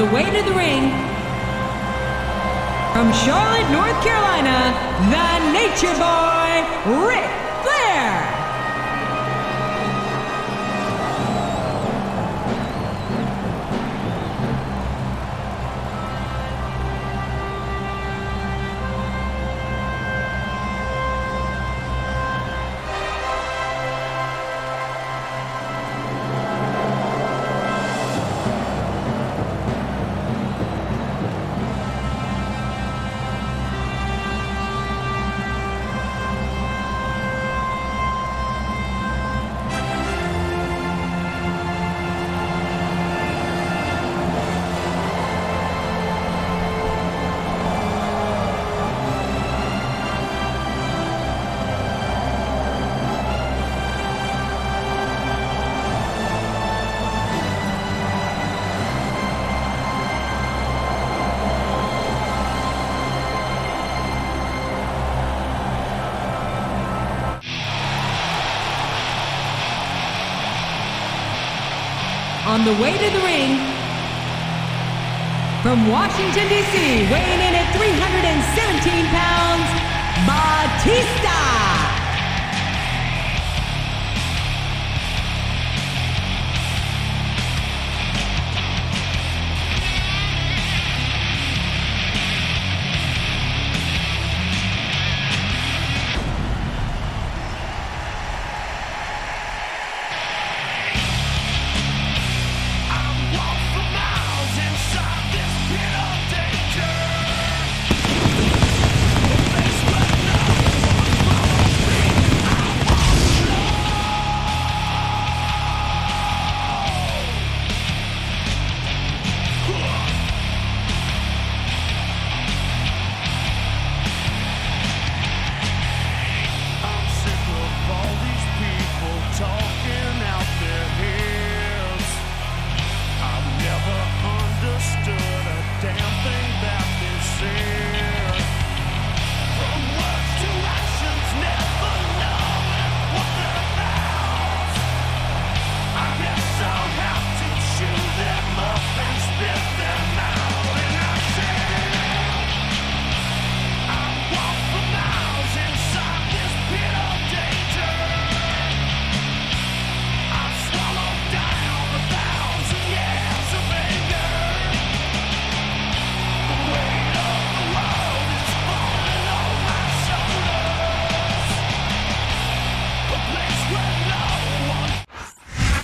the way to the ring, from Charlotte, North Carolina, the Nature Boy, Ric Flair. On the way to the ring, from Washington, D.C., weighing in at 317 pounds, Batista.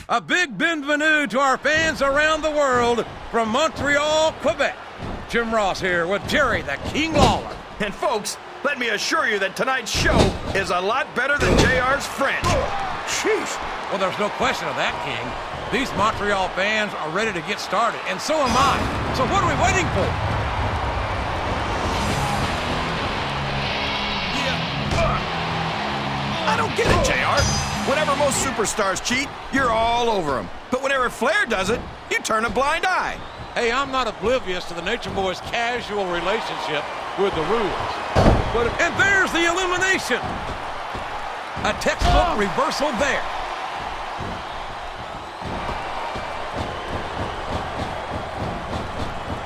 A big bienvenue to our fans around the world from Montreal, Quebec. Jim Ross here with Jerry the King Lawler. And folks, let me assure you that tonight's show is a lot better than JR's French. Sheesh. Well, there's no question of that, King. These Montreal fans are ready to get started, and so am I. So what are we waiting for? I don't get it, JR. Whenever most superstars cheat, you're all over them. But whenever Flair does it, you turn a blind eye. Hey, I'm not oblivious to the Nature Boy's casual relationship with the rules. And there's the elimination. A textbook reversal there.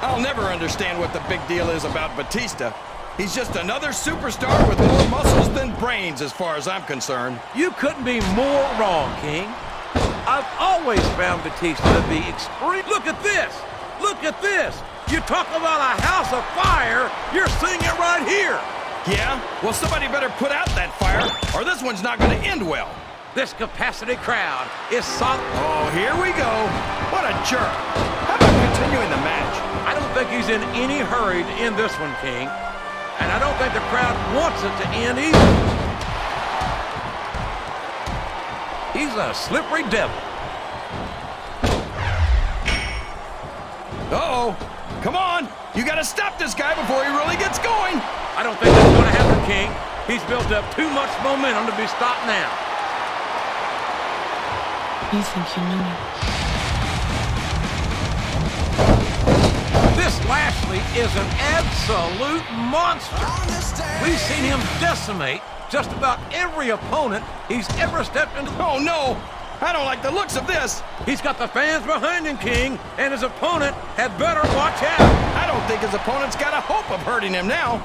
I'll never understand what the big deal is about Batista. He's just another superstar with more muscles than brains as far as I'm concerned. You couldn't be more wrong, King. I've always found Batista to be extreme. Look at this. Look at this. You talk about a house of fire, you're seeing it right here. Yeah? Well, somebody better put out that fire, or this one's not going to end well. This capacity crowd is solid. Oh, here we go. What a jerk. How about continuing the match? I don't think he's in any hurry to end this one, King. And I don't think the crowd wants it to end either. He's a slippery devil. Uh-oh. Come on. You got to stop this guy before he really gets going. I don't think that's going to happen, King. He's built up too much momentum to be stopped now. You think you know me? This Lashley is an absolute monster. We've seen him decimate just about every opponent he's ever stepped into. Oh, no. I don't like the looks of this. He's got the fans behind him, King, and his opponent had better watch out. I don't think his opponent's got a hope of hurting him now.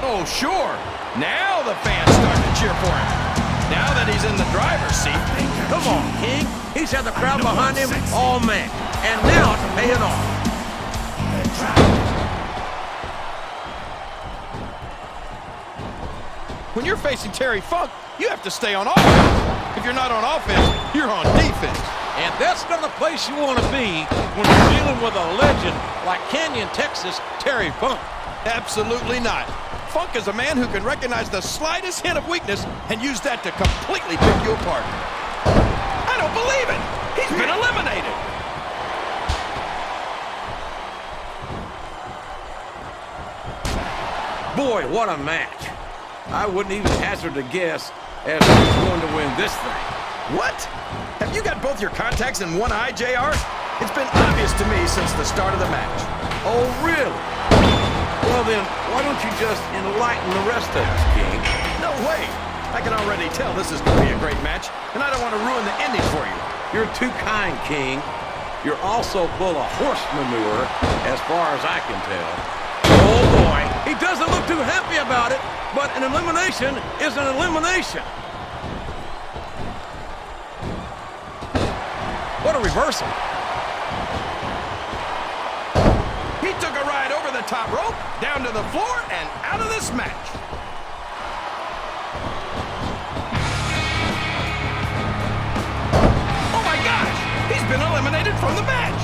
Oh, sure. Now the fans starting to cheer for him. Now that he's in the driver's seat. Come on, King. He's had the crowd behind him all match, and now it's paying off. When you're facing Terry Funk, you have to stay on offense. If you're not on offense, you're on defense. And that's not the place you want to be when you're dealing with a legend like Canyon, Texas, Terry Funk. Absolutely not. Funk is a man who can recognize the slightest hint of weakness and use that to completely pick you apart. I don't believe it. He's been eliminated. Boy, what a match. I wouldn't even hazard a guess as to who's going to win this thing. What? Have you got both your contacts in one eye, JR? It's been obvious to me since the start of the match. Oh, really? Well, then, why don't you just enlighten the rest of us, King? No way. I can already tell this is going to be a great match, and I don't want to ruin the ending for you. You're too kind, King. You're also full of horse manure, as far as I can tell. Oh, boy. He doesn't look too happy about it, but an elimination is an elimination. What a reversal. He took a ride over the top rope, down to the floor, and out of this match. Oh my gosh! He's been eliminated from the match.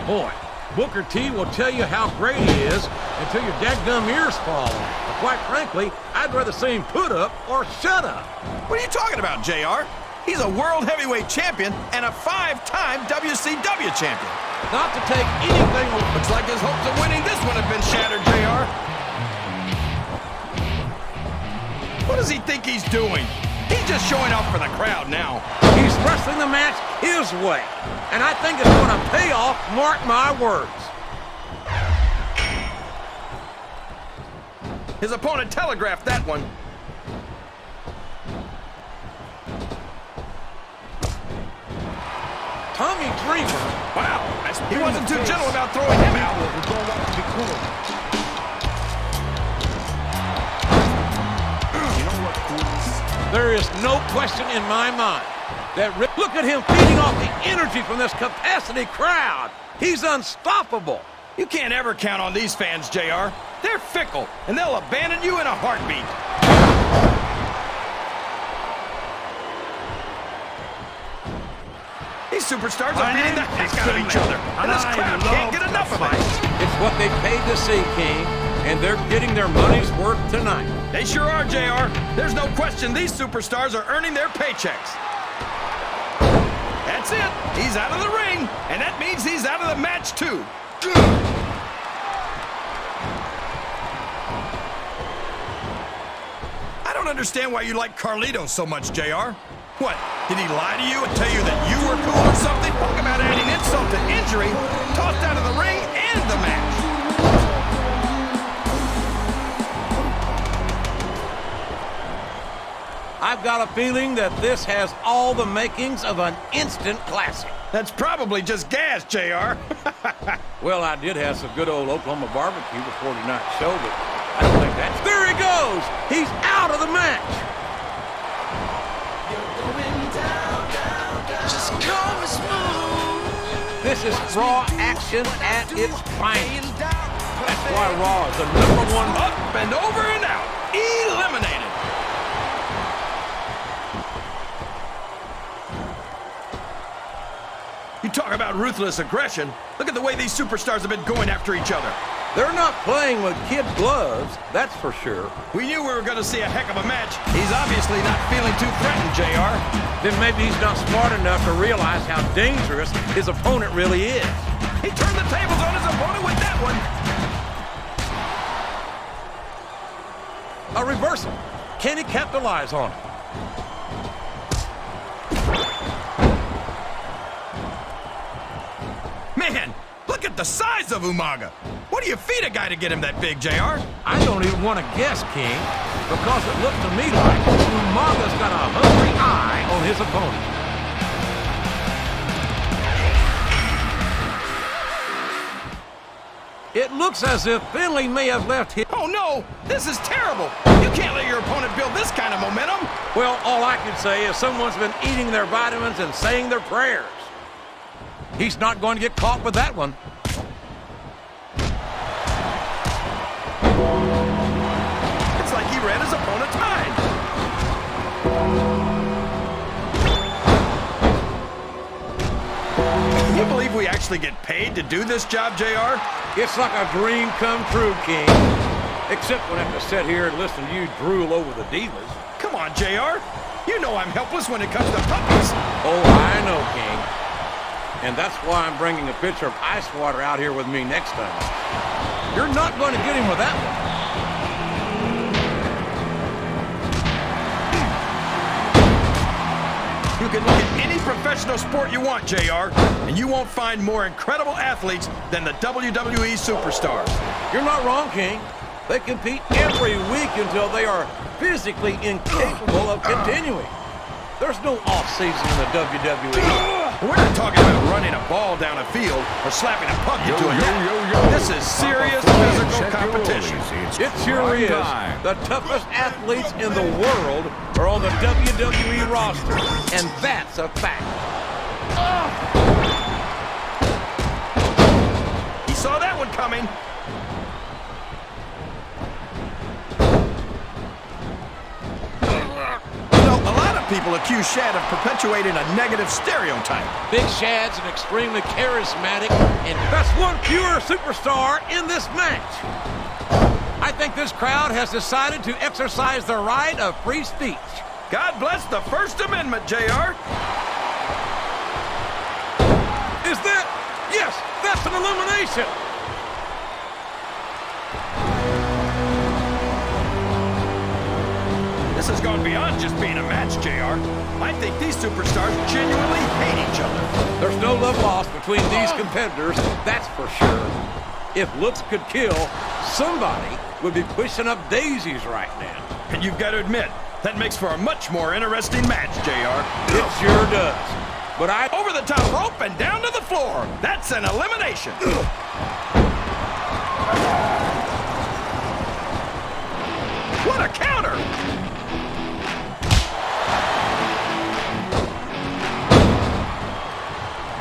Boy, Booker T will tell you how great he is until your dadgum ears fall off. Quite frankly, I'd rather see him put up or shut up. What are you talking about, JR? He's a world heavyweight champion and a 5-time WCW champion. Not to take anything away. Looks like his hopes of winning this one have been shattered, JR. What does he think he's doing? He's just showing off for the crowd now. He's wrestling the match his way, and I think it's going to pay off, mark my words. His opponent telegraphed that one. Tommy Dreamer. Wow, he wasn't too gentle about throwing him out. There is no question in my mind that look at him feeding off the energy from this capacity crowd. He's unstoppable. You can't ever count on these fans, JR. They're fickle, and they'll abandon you in a heartbeat. These superstars are beating the heck out of each other, and this crowd can't get enough of it. It's what they paid to see, King, and they're getting their money's worth tonight. They sure are, JR. There's no question these superstars are earning their paychecks. That's it. He's out of the ring, and that means he's out of the match, too. I don't understand why you like Carlito so much, JR. What, did he lie to you and tell you that you were cool or something? Talk about adding insult to injury. Tossed out of the ring and the match. I've got a feeling that this has all the makings of an instant classic. That's probably just gas, JR. Well, I did have some good old Oklahoma barbecue before tonight's show, but I don't think that's... There he goes! He's out of the match! This is Raw action at its finest. That's why Raw is the #1 Up and over and out. Eliminated. You talk about ruthless aggression. Look at the way these superstars have been going after each other. They're not playing with kid gloves, that's for sure. We knew we were going to see a heck of a match. He's obviously not feeling too threatened, JR. Then maybe he's not smart enough to realize how dangerous his opponent really is. He turned the tables on his opponent with that one. A reversal. Can he capitalize on it? Man, look Look at the size of Umaga. What do you feed a guy to get him that big, JR? I don't even want to guess, King, because it looks to me like Umaga's got a hungry eye on his opponent. It looks as if Finley may have left his... Oh, no! This is terrible! You can't let your opponent build this kind of momentum! Well, all I can say is someone's been eating their vitamins and saying their prayers. He's not going to get caught with that one. It's like he read his opponent's mind. Can you believe we actually get paid to do this job, JR? It's like a dream come true, King. Except when I have to sit here and listen to you drool over the divas. Come on, JR. You know I'm helpless when it comes to puppies. Oh, I know, King. And that's why I'm bringing a pitcher of ice water out here with me next time. You're not going to get him with that one. You can look at any professional sport you want, JR, and you won't find more incredible athletes than the WWE superstars. You're not wrong, King. They compete every week until they are physically incapable of continuing. There's no off-season in the WWE. We're not talking about running a ball down a field or slapping a puck into a net. This is serious physical competition. It sure is. The toughest athletes in the world are on the WWE roster, and that's a fact. He saw that one coming. A lot of people accuse Shad of perpetuating a negative stereotype. Big Shad's an extremely charismatic and best one pure superstar in this match. I think this crowd has decided to exercise their right of free speech. God bless the First Amendment, JR. Is that? Yes, that's an elimination. This has gone beyond just being a match, JR. I think these superstars genuinely hate each other. There's no love lost between these competitors, that's for sure. If looks could kill, somebody would be pushing up daisies right now. And you've got to admit, that makes for a much more interesting match, JR. It sure does. But over the top rope and down to the floor. That's an elimination. What a counter!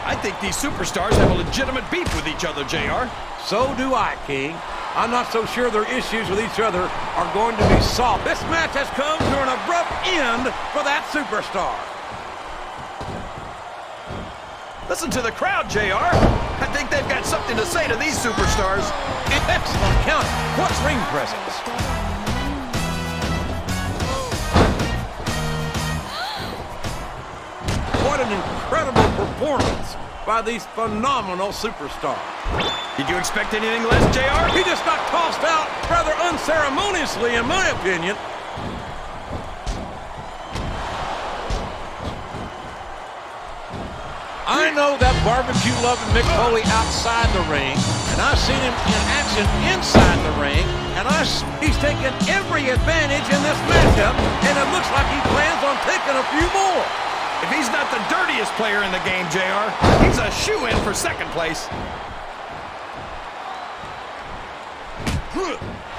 I think these superstars have a legitimate beef with each other, JR. So do I, King. I'm not so sure their issues with each other are going to be solved. This match has come to an abrupt end for that superstar. Listen to the crowd, JR. I think they've got something to say to these superstars. Excellent count. What ring presence. What an incredible performance by these phenomenal superstars. Did you expect anything less, JR? He just got tossed out rather unceremoniously, in my opinion. I know that barbecue-loving Mick Foley outside the ring, and I've seen him in action inside the ring, and he's taken every advantage in this matchup, and it looks like he plans on taking a few more. If he's not the dirtiest player in the game, JR, he's a shoo-in for second place.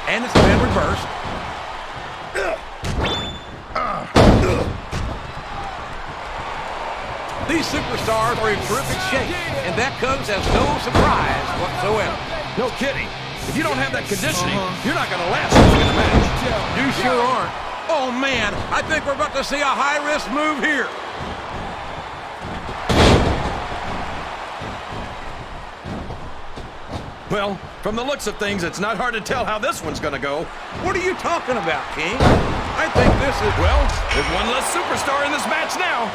And it's been reversed. These superstars are in terrific shape, and that comes as no surprise whatsoever. No kidding. If you don't have that conditioning, you're not going to last long in a match. You sure aren't. Oh, man, I think we're about to see a high-risk move here. Well, from the looks of things, it's not hard to tell how this one's going to go. What are you talking about, King? I think this is... Well, there's one less superstar in this match now.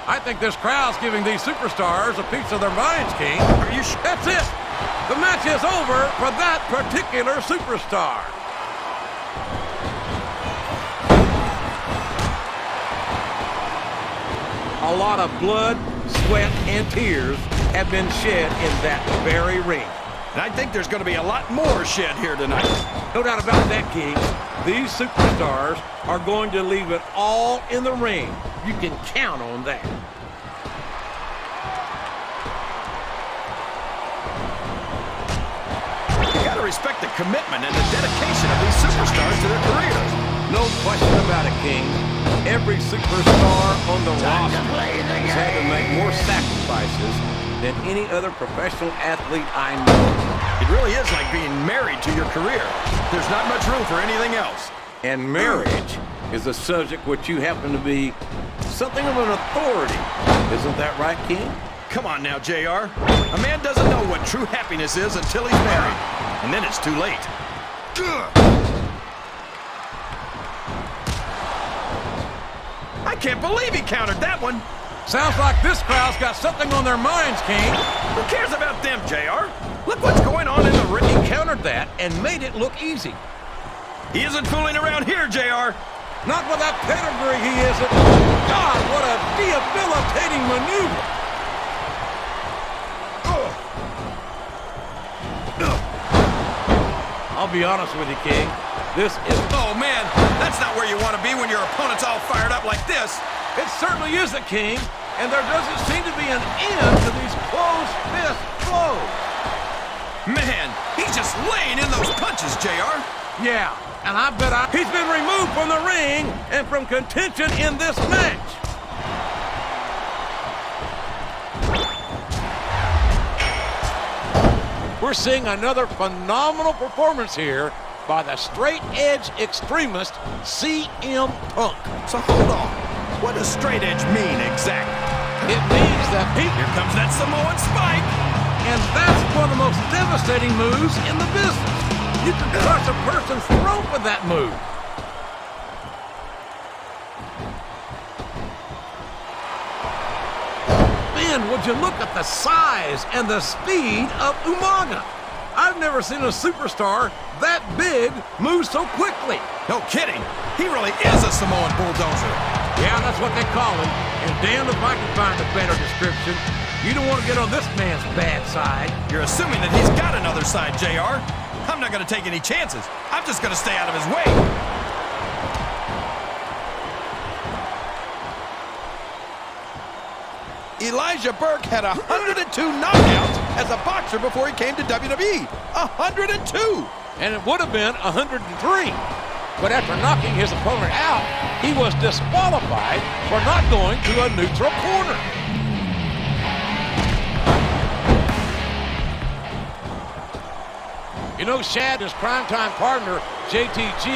I think this crowd's giving these superstars a piece of their minds, King. Are you sure? That's it. The match is over for that particular superstar. a lot of blood, sweat, and tears have been shed in that very ring. And I think there's going to be a lot more shed here tonight. No doubt about that, King. These superstars are going to leave it all in the ring. You can count on that. You got to respect the commitment and the dedication of these superstars to their careers. No question about it, King. Every superstar on the roster has had to make more sacrifices than any other professional athlete I know. It really is like being married to your career. There's not much room for anything else. And marriage is a subject which you happen to be something of an authority. Isn't that right, King? Come on now, JR. A man doesn't know what true happiness is until he's married. And then it's too late. I can't believe he countered that one. Sounds like this crowd's got something on their minds, King. Who cares about them, JR? Look what's going on in the ring. He countered that and made it look easy. He isn't fooling around here, JR. Not with that pedigree, he isn't. God, what a debilitating maneuver. I'll be honest with you, King. This is... Oh, man, that's not where you want to be when your opponent's all fired up like this. It certainly isn't, King. And there doesn't seem to be an end to these closed fist blows. Man, he's just laying in those punches, JR. Yeah, and I bet he's been removed from the ring and from contention in this match. We're seeing another phenomenal performance here by the straight-edge extremist CM Punk. So hold on. What does straight edge mean exactly? It means that Here comes that Samoan spike. and that's one of the most devastating moves in the business. You can crush a person's throat with that move. Man, would you look at the size and the speed of Umaga. I've never seen a superstar that big move so quickly. No kidding. He really is a Samoan bulldozer. Yeah, that's what they call him. And damn if I can find a better description. You don't want to get on this man's bad side. You're assuming that he's got another side, JR. I'm not going to take any chances. I'm just going to stay out of his way. Elijah Burke had 102 knockouts as a boxer before he came to WWE. 102! And it would have been 103. But after knocking his opponent out, he was disqualified for not going to a neutral corner. You know, Shad, his primetime partner, JTG,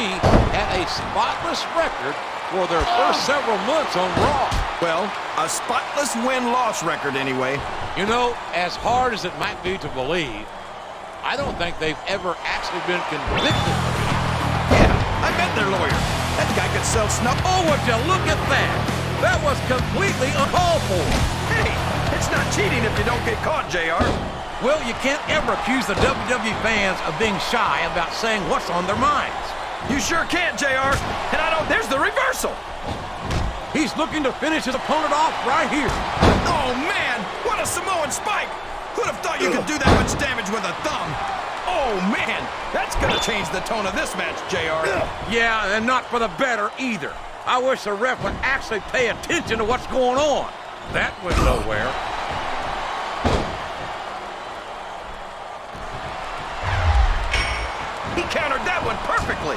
had a spotless record for their first several months on Raw. Well, a spotless win-loss record anyway. You know, as hard as it might be to believe, I don't think they've ever actually been convicted. Yeah, I met their lawyer. That guy could sell snuff. Oh, would you look at that? That was completely uncalled for. Hey, it's not cheating if you don't get caught, JR. Well, you can't ever accuse the WWE fans of being shy about saying what's on their minds. You sure can't, JR. And I don't... There's the reversal. He's looking to finish his opponent off right here. Oh, man. What a Samoan spike. Who'd have thought you could do that much damage with a thumb? Oh, man. That's going to change the tone of this match, JR. Yeah, and not for the better either. I wish the ref would actually pay attention to what's going on. That went nowhere. He countered that one perfectly.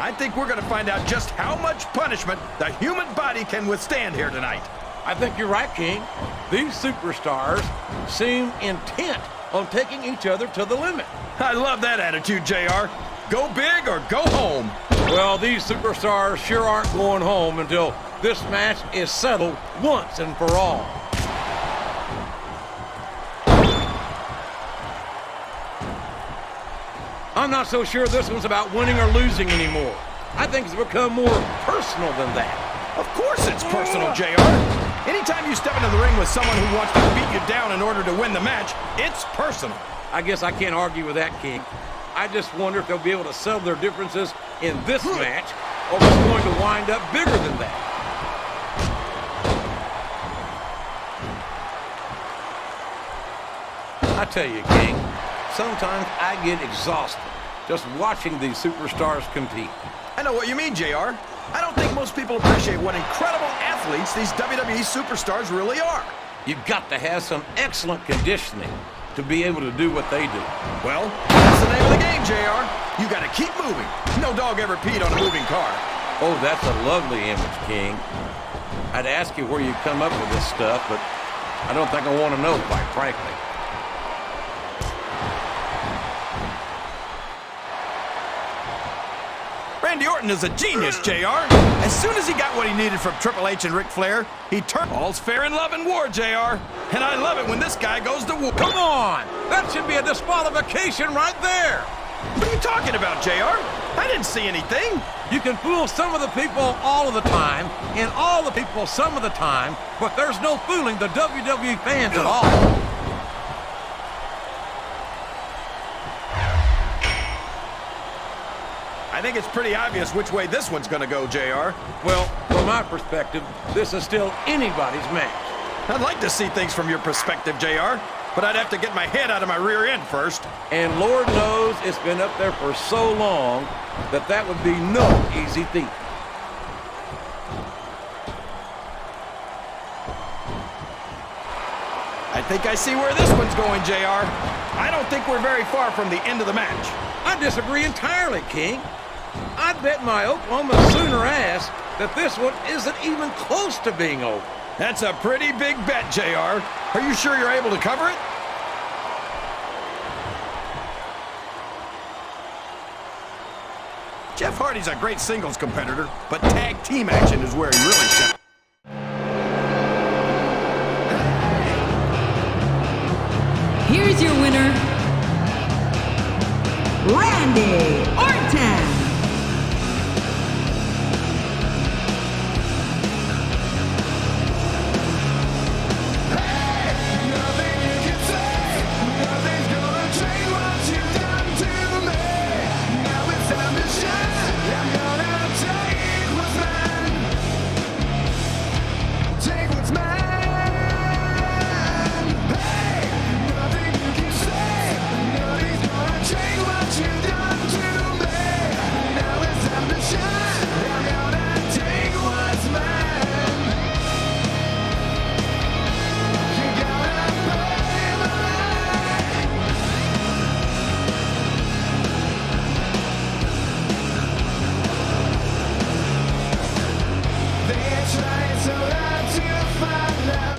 I think we're going to find out just how much punishment the human body can withstand here tonight. I think you're right, King. These superstars seem intent on taking each other to the limit. I love that attitude, JR. Go big or go home. Well, these superstars sure aren't going home until this match is settled once and for all. I'm not so sure this one's about winning or losing anymore. I think it's become more personal than that. Of course it's personal, JR. Anytime you step into the ring with someone who wants to beat you down in order to win the match, it's personal. I guess I can't argue with that, King. I just wonder if they'll be able to settle their differences in this match, or if it's going to wind up bigger than that. I tell you, King, sometimes I get exhausted just watching these superstars compete. I know what you mean, JR. I don't think most people appreciate what incredible athletes these WWE superstars really are. You've got to have some excellent conditioning to be able to do what they do. Well, that's the name of the game, JR. You got to keep moving. No dog ever peed on a moving car. Oh, that's a lovely image, King. I'd ask you where you come up with this stuff, but I don't think I want to know, quite frankly. Randy Orton is a genius, JR. As soon as he got what he needed from Triple H and Ric Flair, he turned. All's fair in love and war, JR. And I love it when this guy goes to war. Come on! That should be a disqualification right there! What are you talking about, JR? I didn't see anything. You can fool some of the people all of the time, and all the people some of the time, but there's no fooling the WWE fans at all. I think it's pretty obvious which way this one's going to go, JR. Well, from my perspective, this is still anybody's match. I'd like to see things from your perspective, JR, but I'd have to get my head out of my rear end first. And Lord knows it's been up there for so long that that would be no easy feat. I think I see where this one's going, JR. I don't think we're very far from the end of the match. I disagree entirely, King. I'd bet my Oklahoma Sooner ass that this one isn't even close to being over. That's a pretty big bet, JR. Are you sure you're able to cover it? Jeff Hardy's a great singles competitor, but tag team action is where he really shines. Here's your winner, Randy Orton. Try so